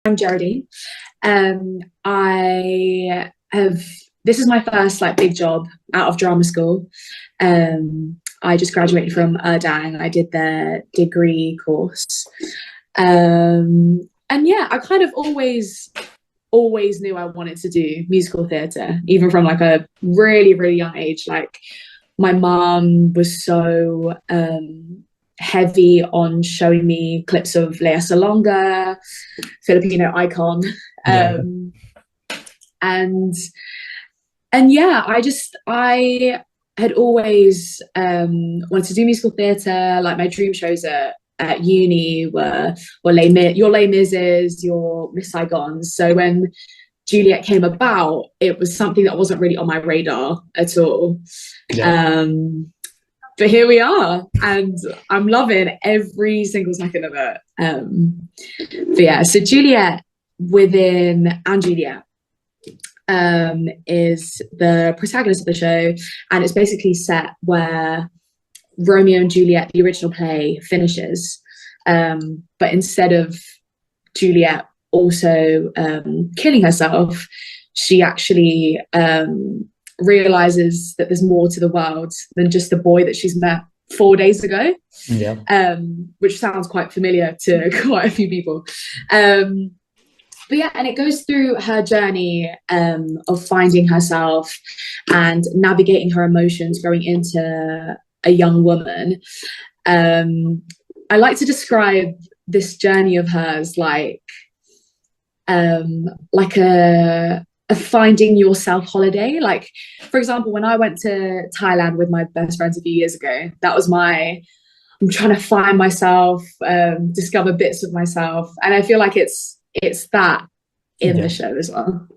I'm Gerardine. I have This is my first like big job out of drama school. I just graduated from Erdang. I did their degree course. And yeah, I kind of always knew I wanted to do musical theatre, even from like a really young age. Like my mom was so heavy on showing me clips of Lea Salonga, Filipino icon. Yeah. And yeah, I had always wanted to do musical theatre. Like my dream shows at uni were your Les Mises, your Miss Saigons. So when Juliet came about, it was something that wasn't really on my radar at all. Yeah. But here we are, and I'm loving every single second of it. But yeah, so Juliet and Juliet is the protagonist of the show, and it's basically set where Romeo and Juliet, the original play, finishes. But instead of Juliet also killing herself, she actually realizes that there's more to the world than just the boy that she's met 4 days ago. Yeah. Which sounds quite familiar to quite a few people. But yeah, and it goes through her journey of finding herself and navigating her emotions growing into a young woman. I like to describe this journey of hers like a finding yourself holiday. Like, for example, when I went to Thailand with my best friends a few years ago, that was I'm trying to find myself, discover bits of myself. And I feel like it's that in the show as well.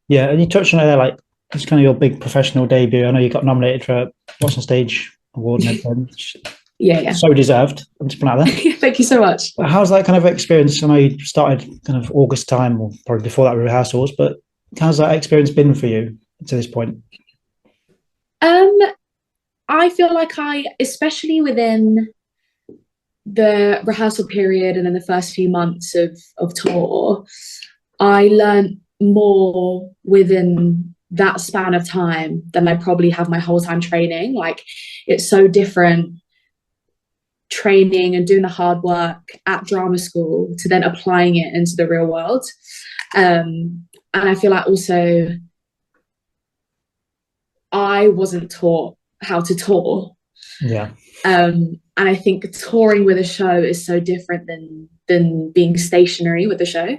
Yeah, and you touched on it there, like it's kind of your big professional debut. I know you got nominated for a What's on Stage award and everything. Yeah. So deserved. I'm just putting out there. Thank you so much. How's that kind of experience? I know you started kind of August time, or probably before that with rehearsals, but how's that experience been for you to this point? I feel like especially within the rehearsal period and in the first few months of tour, I learned more within that span of time than I probably have my whole time training. Like, it's so different training and doing the hard work at drama school to then applying it into the real world. And I feel like also I wasn't taught how to tour. Yeah. And I think touring with a show is so different than being stationary with the show.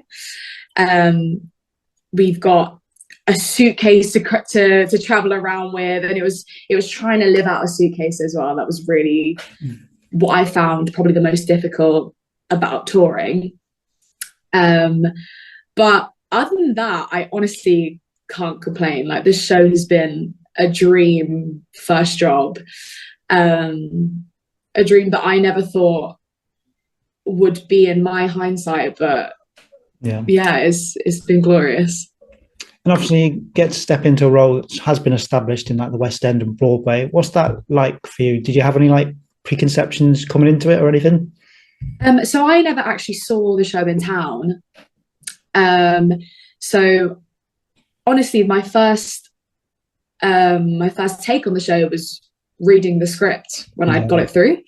We've got a suitcase to travel around with, and it was trying to live out a suitcase as well. That was really what I found probably the most difficult about touring. But other than that, I honestly can't complain. Like, this show has been a dream first job, a dream that I never thought would be in my hindsight, but yeah, it's been glorious. And obviously you get to step into a role that has been established in like the West End and Broadway. What's that like for you? Did you have any like preconceptions coming into it or anything? So I never actually saw the show in town. So honestly, my first take on the show was reading the script when I got it through,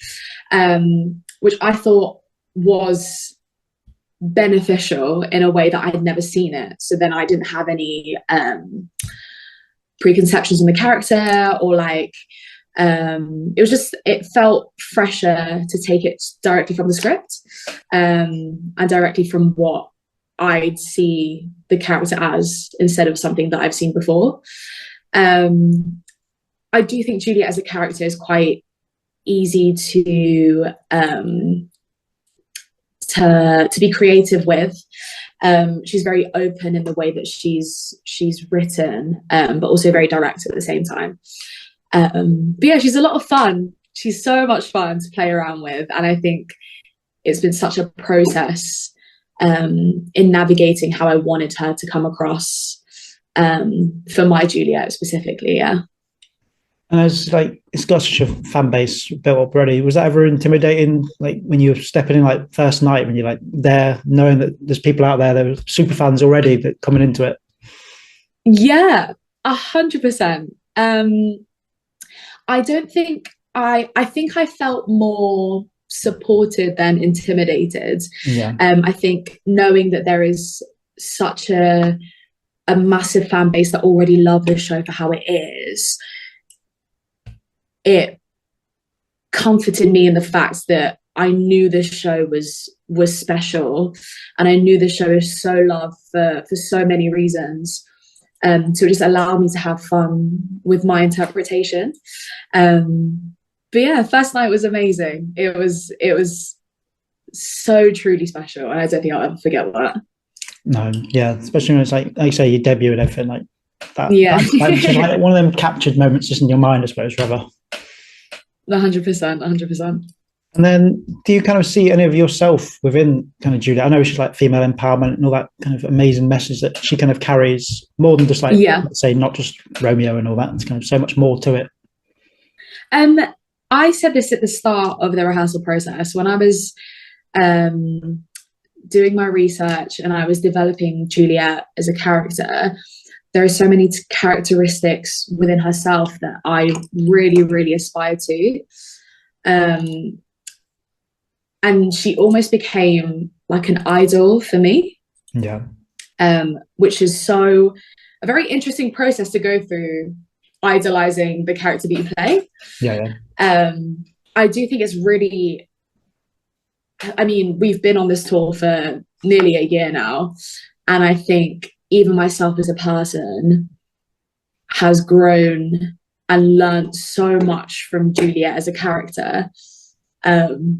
which I thought was beneficial in a way that I had never seen it. So then I didn't have any preconceptions on the character, or like it felt fresher to take it directly from the script, and directly from what I'd see the character as, instead of something that I've seen before. I do think Juliet as a character is quite easy to be creative with. She's very open in the way that she's written, but also very direct at the same time. But yeah, she's a lot of fun. She's so much fun to play around with, and I think it's been such a process in navigating how I wanted her to come across for my Juliet specifically. Yeah. And as like it's got such a fan base built up already. Was that ever intimidating? Like when you were stepping in like first night, when you're like there, knowing that there's people out there that are super fans already that coming into it. Yeah, 100%. I don't think I think I felt more supported than intimidated. Yeah, I think knowing that there is such a massive fan base that already love the show for how it is, it comforted me in the fact that I knew this show was special, and I knew the show is so loved for so many reasons. So it just allowed me to have fun with my interpretation. But yeah, first night was amazing. It was so truly special, and I don't think I'll ever forget that. no, yeah, especially when it's like you say, your debut and everything like that. Yeah, That's just like one of them captured moments just in your mind, I suppose, forever. 100%, 100%. And then, do you kind of see any of yourself within kind of Juliet? I know she's like female empowerment and all that kind of amazing message that she kind of carries, more than just like, Yeah. let's say, not just Romeo and all that. It's kind of so much more to it. I said this at the start of the rehearsal process when I was doing my research and I was developing Juliet as a character. There are so many characteristics within herself that I really, really aspire to. And she almost became like an idol for me. Yeah. Which is so a very interesting process to go through, idolizing the character that you play. Yeah. I do think it's really, I mean, we've been on this tour for nearly a year now, and I think even myself as a person has grown and learned so much from Juliet as a character,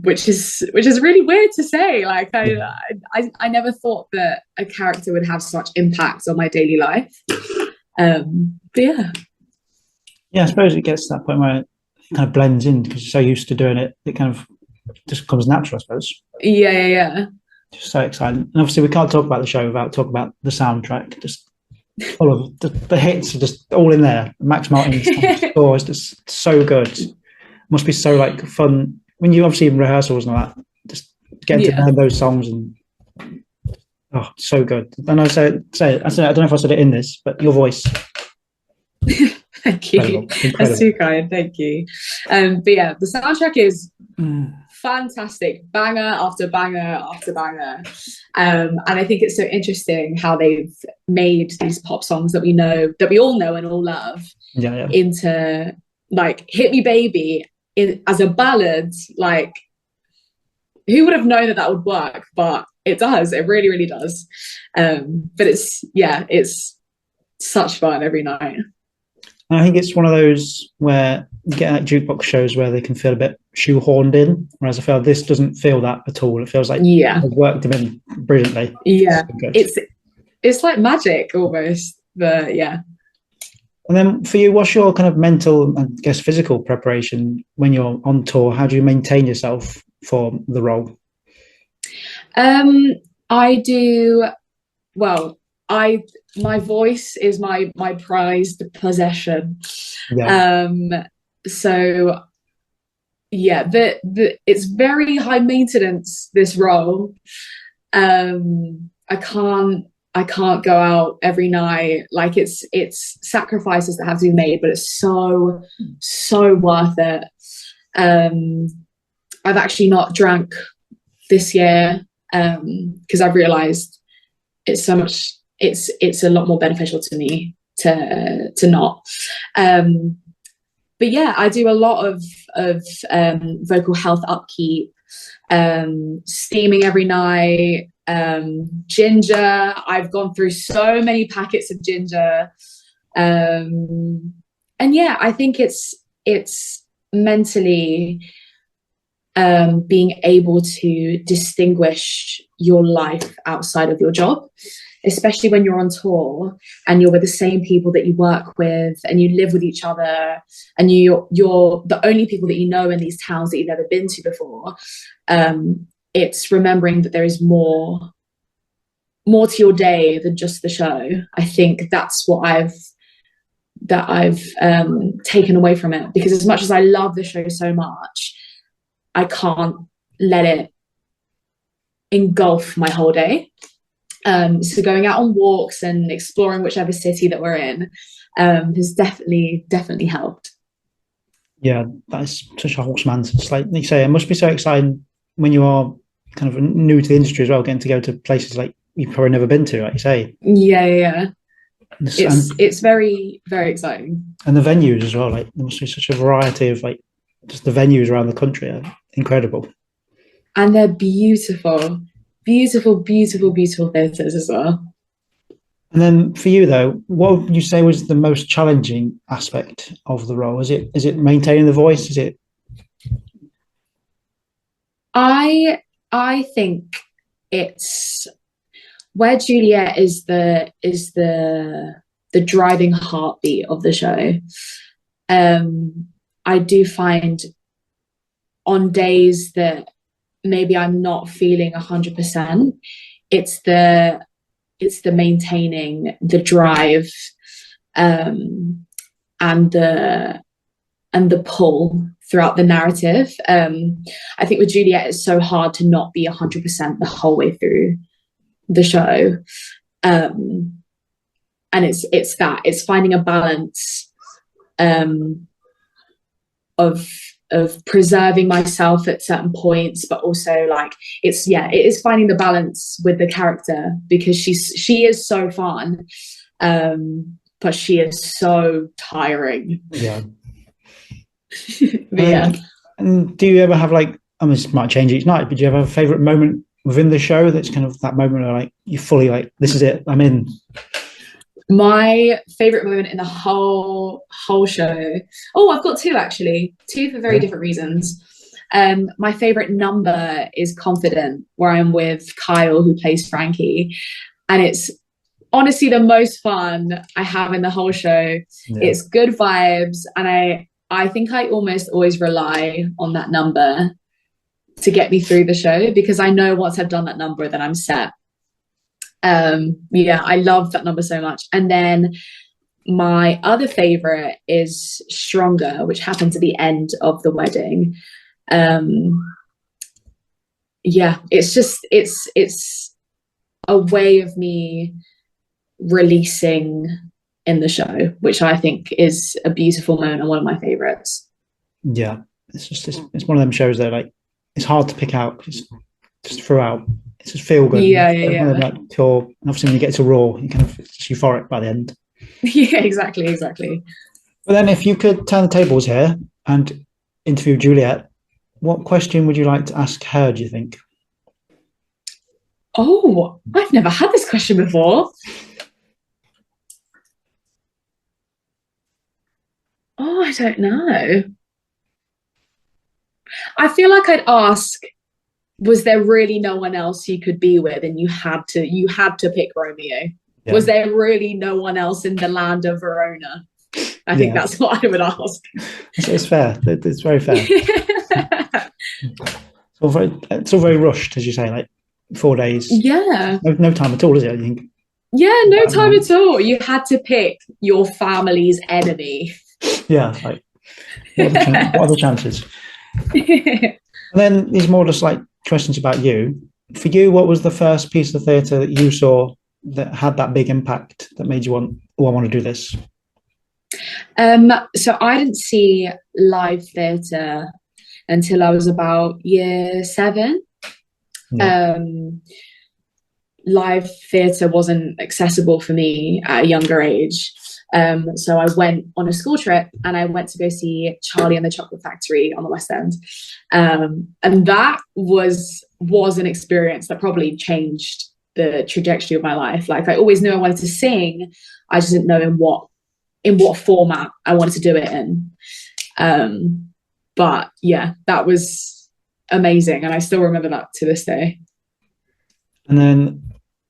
which is really weird to say. Like I never thought that a character would have such impact on my daily life. But yeah. Yeah, I suppose it gets to that point where it kind of blends in because you're so used to doing it. It kind of just comes natural, I suppose. Yeah. Just so exciting. And obviously, we can't talk about the show without talking about the soundtrack. Just all of the hits are just all in there. Max Martin's score is just so good. Must be so like fun when you obviously in rehearsals and all that. Just getting to learn those songs and so good. And I say it. I don't know if I said it in this, but your voice. Thank you. Incredible. That's too kind. Thank you. But yeah, the soundtrack is fantastic, banger after banger after banger. And I think it's so interesting how they've made these pop songs that we know, that we all know and all love, into like "Hit Me Baby" as a ballad. Like, who would have known that would work? But it does. It really, really does. But it's such fun every night. I think it's one of those where you get like jukebox shows where they can feel a bit shoehorned in, whereas I feel this doesn't feel that at all. It feels like they've worked them in brilliantly. Yeah, it's like magic almost, but yeah. And then for you, what's your kind of mental and I guess physical preparation when you're on tour? How do you maintain yourself for the role? I do well. My voice is my prized possession. So yeah, it's very high maintenance, this role. I can't go out every night. Like it's sacrifices that have to be made, but it's so worth it. I've actually not drank this year because I've realized it's so much. It's a lot more beneficial to me to not. But yeah, I do a lot of vocal health upkeep, steaming every night, ginger. I've gone through so many packets of ginger. And yeah, I think it's mentally being able to distinguish your life outside of your job, especially when you're on tour and you're with the same people that you work with and you live with each other and you're the only people that you know in these towns that you've never been to before. It's remembering that there is more to your day than just the show. I think that's what I've I've taken away from it, because as much as I love the show so much, I can't let it engulf my whole day. So going out on walks and exploring whichever city that we're in has definitely helped. Yeah, that's such a wholesome answer. It's like you say, it must be so exciting when you are kind of new to the industry as well, getting to go to places like you've probably never been to, like you say. Yeah. It's very, very exciting. And the venues as well, like there must be such a variety of like just the venues around the country are incredible. And they're beautiful theatres as well. And then for you though, what would you say was the most challenging aspect of the role? Is it maintaining the voice? Is it? I think it's where Juliet is the driving heartbeat of the show. I do find on days that maybe I'm not feeling 100%, it's the maintaining the drive and the pull throughout the narrative. I think with Juliet, it's so hard to not be 100% the whole way through the show. And it's finding a balance of preserving myself at certain points, but also like it is finding the balance with the character, because she is so fun, but she is so tiring. Yeah. Yeah. And do you ever have like, I mean, this might change each night, but do you have a favorite moment within the show that's kind of that moment where like you fully like, this is it, I'm in? My favorite moment in the whole show. Oh, I've got two actually. Two for very different reasons. My favorite number is Confident, where I'm with Kyle, who plays Frankie, and it's honestly the most fun I have in the whole show. Yeah. It's good vibes, and I think I almost always rely on that number to get me through the show, because I know once I've done that number, then I'm set. I love that number so much. And then my other favorite is Stronger, which happens at the end of the wedding. It's a way of me releasing in the show, which I think is a beautiful moment and one of my favorites. Yeah, it's one of them shows that like it's hard to pick out, just throughout. It's just feel good. Yeah. Like pure, and obviously when you get to Raw, you kind of, it's just euphoric by the end. Yeah, exactly. But then if you could turn the tables here and interview Juliet, what question would you like to ask her, do you think? Oh, I've never had this question before. Oh, I don't know. I feel like I'd ask, was there really no one else you could be with, and you had to pick Romeo? Yeah. Was there really no one else in the land of Verona? I think that's what I would ask. It's fair. It's very fair. It's all very rushed, as you say, like 4 days. Yeah. No time at all, is it, I think? Yeah, no time at all. You had to pick your family's enemy. Yeah, like what are the chances? And then these more just like questions about you. For you, what was the first piece of theatre that you saw that had that big impact that made you want, I want to do this? So I didn't see live theatre until I was about year 7. Yeah. Live theatre wasn't accessible for me at a younger age. So I went on a school trip and I went to go see Charlie and the Chocolate Factory on the West End. And that was an experience that probably changed the trajectory of my life. Like I always knew I wanted to sing. I just didn't know in what format I wanted to do it in. But yeah, that was amazing. And I still remember that to this day. And then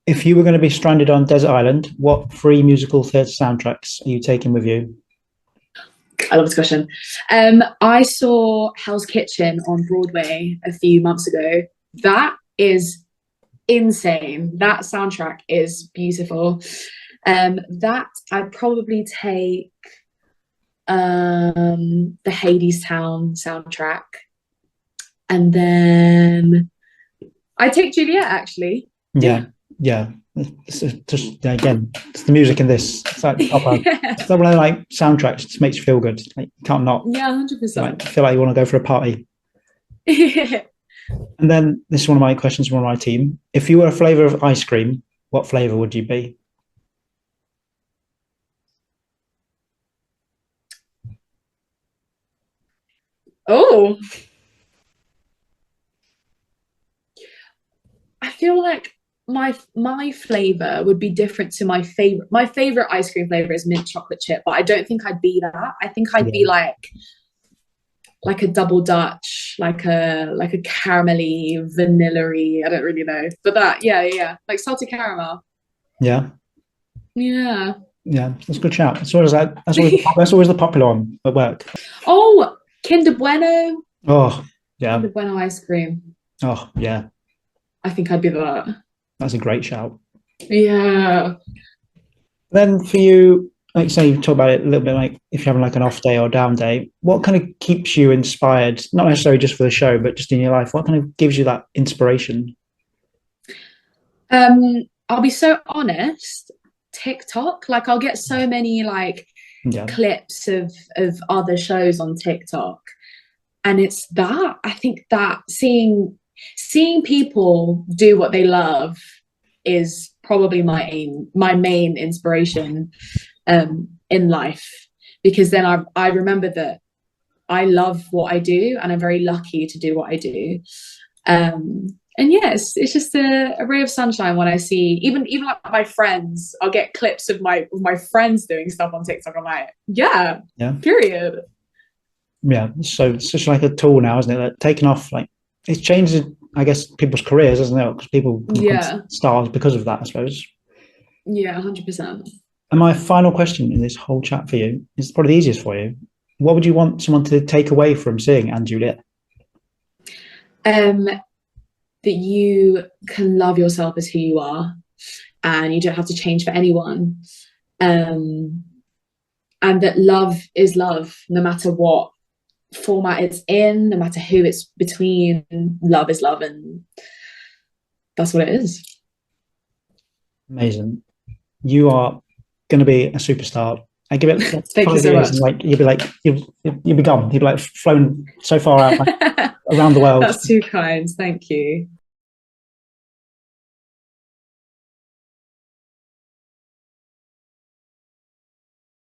if you were going to be stranded on Desert Island, what 3 musical theatre soundtracks are you taking with you? I love this question. I saw Hell's Kitchen on Broadway a few months ago. That is insane. That soundtrack is beautiful. That I'd probably take the Hadestown soundtrack, and then I take Juliet actually. Yeah. It's just again, it's the music in this. It's like proper. It's one of like soundtracks. It just makes you feel good. Like, you can't not. Yeah, 100%. Like, feel like you want to go for a party. And then this is one of my questions from my team. If you were a flavour of ice cream, what flavour would you be? Oh, I feel like my flavor would be different to my favorite. My favorite ice cream flavor is mint chocolate chip, but I don't think I'd be that. I think I'd be like a double Dutch, like a caramelly, vanilla-y, I don't really know. But that, yeah. Like salted caramel. Yeah. Yeah. Yeah, that's a good shout. That's always the popular one at work. Oh, Kinder Bueno. Oh, yeah. Kinder Bueno ice cream. Oh, yeah. I think I'd be that. That's a great shout. Yeah. Then for you, like say you talk about it a little bit, like if you're having like an off day or down day, what kind of keeps you inspired? Not necessarily just for the show, but just in your life. What kind of gives you that inspiration? I'll be so honest. TikTok, like I'll get so many like clips of other shows on TikTok, and it's that I think that seeing people do what they love is probably my main inspiration in life, because then I remember that I love what I do and I'm very lucky to do what I do. And yes, it's just a ray of sunshine when I see even like my friends. I'll get clips of my friends doing stuff on TikTok. I'm like, yeah. Period. Yeah, so it's just like a tool now, isn't it? Like, taking off, like it's changed, I guess, people's careers, isn't it? Because people stars because of that, I suppose. Yeah, 100%. And my final question in this whole chat for you is probably the easiest for you. What would you want someone to take away from seeing Anne Juliet? That you can love yourself as who you are, and you don't have to change for anyone. And that love is love, no matter what format it's in, no matter who it's between. Love is love, and that's what it is. Amazing. You are going to be a superstar. I give it 5 years, and like you'll be gone. You'll be like flown so far out, like, around the world. That's too kind. Thank you.